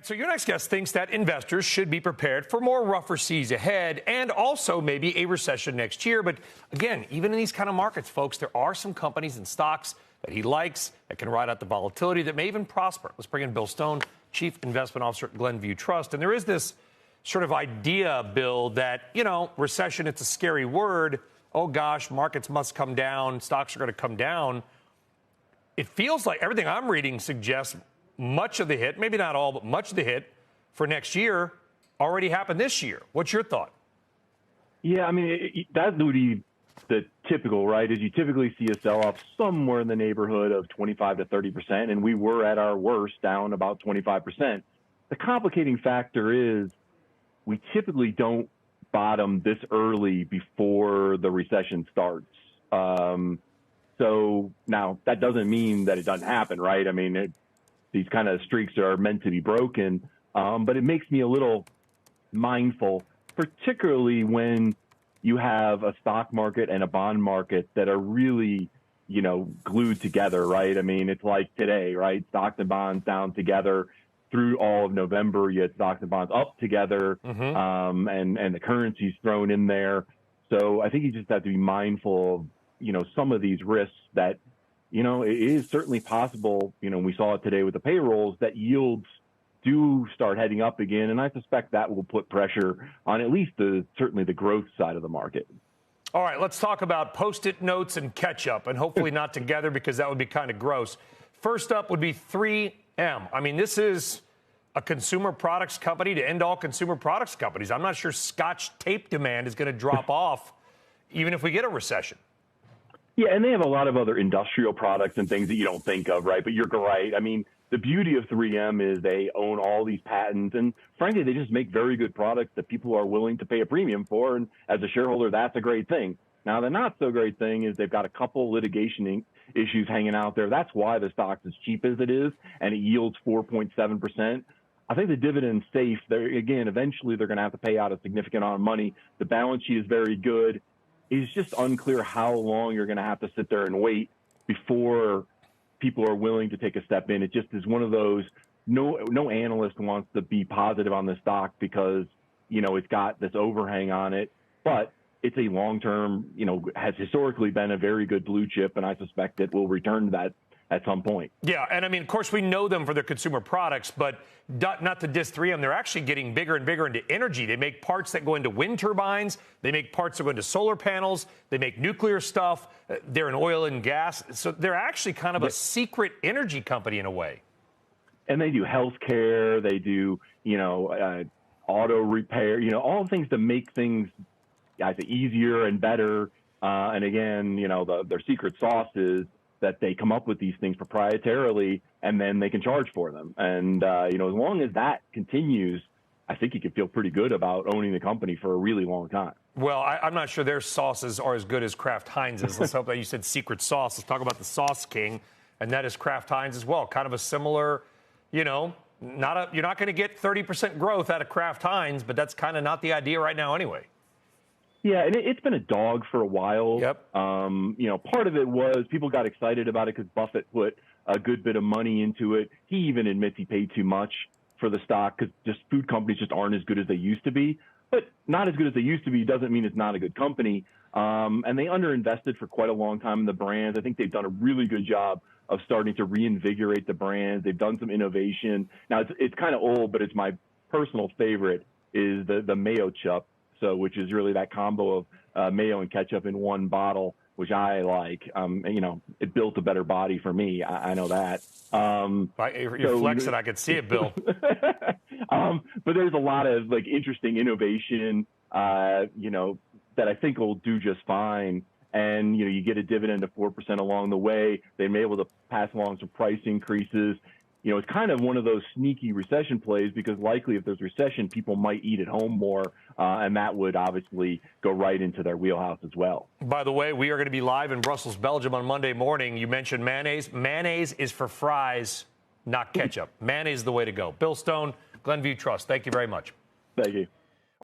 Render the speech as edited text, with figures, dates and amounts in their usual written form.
So your next guest thinks that investors should be prepared for more rougher seas ahead and also maybe a recession next year. But again, even in these kind of markets, folks, there are some companies and stocks that he likes that can ride out the volatility that may even prosper. Let's bring in Bill Stone, Chief Investment Officer at Glenview Trust. And there is this sort of idea, Bill, that, recession, it's a scary word. Oh, gosh, markets must come down. Stocks are going to come down. It feels like everything I'm reading suggests much of the hit, maybe not all, but much of the hit for next year already happened this year. What's your thought? Yeah, I mean, that would be the typical, right? Is you typically see a sell-off somewhere in the neighborhood of 25 to 30%, and we were at our worst down about 25%. The complicating factor is we typically don't bottom this early before the recession starts. So now that doesn't mean that it doesn't happen, right? I mean, these kind of streaks are meant to be broken, but it makes me a little mindful, particularly when you have a stock market and a bond market that are really, glued together, right? I mean, it's like today, right? Stocks and bonds down together through all of November. You had stocks and bonds up together, and the currency's thrown in there. So I think you just have to be mindful of, some of these risks that, it is certainly possible, we saw it today with the payrolls, that yields do start heading up again. And I suspect that will put pressure on at least certainly the growth side of the market. All right, let's talk about Post-it notes and ketchup, and hopefully not together because that would be kind of gross. First up would be 3M. I mean, this is a consumer products company to end all consumer products companies. I'm not sure Scotch tape demand is going to drop off even if we get a recession. Yeah, and they have a lot of other industrial products and things that you don't think of, right? But you're right. I mean, the beauty of 3M is they own all these patents, and frankly, they just make very good products that people are willing to pay a premium for. And as a shareholder, that's a great thing. Now, the not so great thing is they've got a couple litigation issues hanging out there. That's why the stock's as cheap as it is, and it yields 4.7%. I think the dividend's safe. Again, eventually they're going to have to pay out a significant amount of money. The balance sheet is very good. It's just unclear how long you're going to have to sit there and wait before people are willing to take a step in. It just is one of those, no analyst wants to be positive on the stock because, it's got this overhang on it, but it's a long-term, has historically been a very good blue chip, and I suspect it will return to that at some point. Yeah, and I mean, of course, we know them for their consumer products, but not to diss 3M, they're actually getting bigger and bigger into energy. They make parts that go into wind turbines. They make parts that go into solar panels. They make nuclear stuff. They're in oil and gas. So they're actually kind of a secret energy company in a way. And they do healthcare. They do, auto repair, all the things to make things easier and better. And again, their secret sauce is that they come up with these things proprietarily, and then they can charge for them. And, as long as that continues, I think you can feel pretty good about owning the company for a really long time. Well, I'm not sure their sauces are as good as Kraft Heinz's. Let's hope that you said secret sauce. Let's talk about the Sauce King, and that is Kraft Heinz as well. Kind of a similar, you're not going to get 30% growth out of Kraft Heinz, but that's kind of not the idea right now anyway. Yeah, and it's been a dog for a while. Yep. Part of it was people got excited about it because Buffett put a good bit of money into it. He even admits he paid too much for the stock because just food companies just aren't as good as they used to be. But not as good as they used to be doesn't mean it's not a good company. And they underinvested for quite a long time in the brands. I think they've done a really good job of starting to reinvigorate the brands. They've done some innovation. Now, it's kind of old, but it's my personal favorite is the Mayo Chup. So, which is really that combo of mayo and ketchup in one bottle, which I like. It built a better body for me. I know that. You're flexing. I could see it, Bill. But there's a lot of interesting innovation, that I think will do just fine. And, you get a dividend of 4% along the way. They may be able to pass along some price increases. It's kind of one of those sneaky recession plays because likely if there's recession, people might eat at home more, and that would obviously go right into their wheelhouse as well. By the way, we are going to be live in Brussels, Belgium on Monday morning. You mentioned mayonnaise. Mayonnaise is for fries, not ketchup. Mayonnaise is the way to go. Bill Stone, Glenview Trust, thank you very much. Thank you.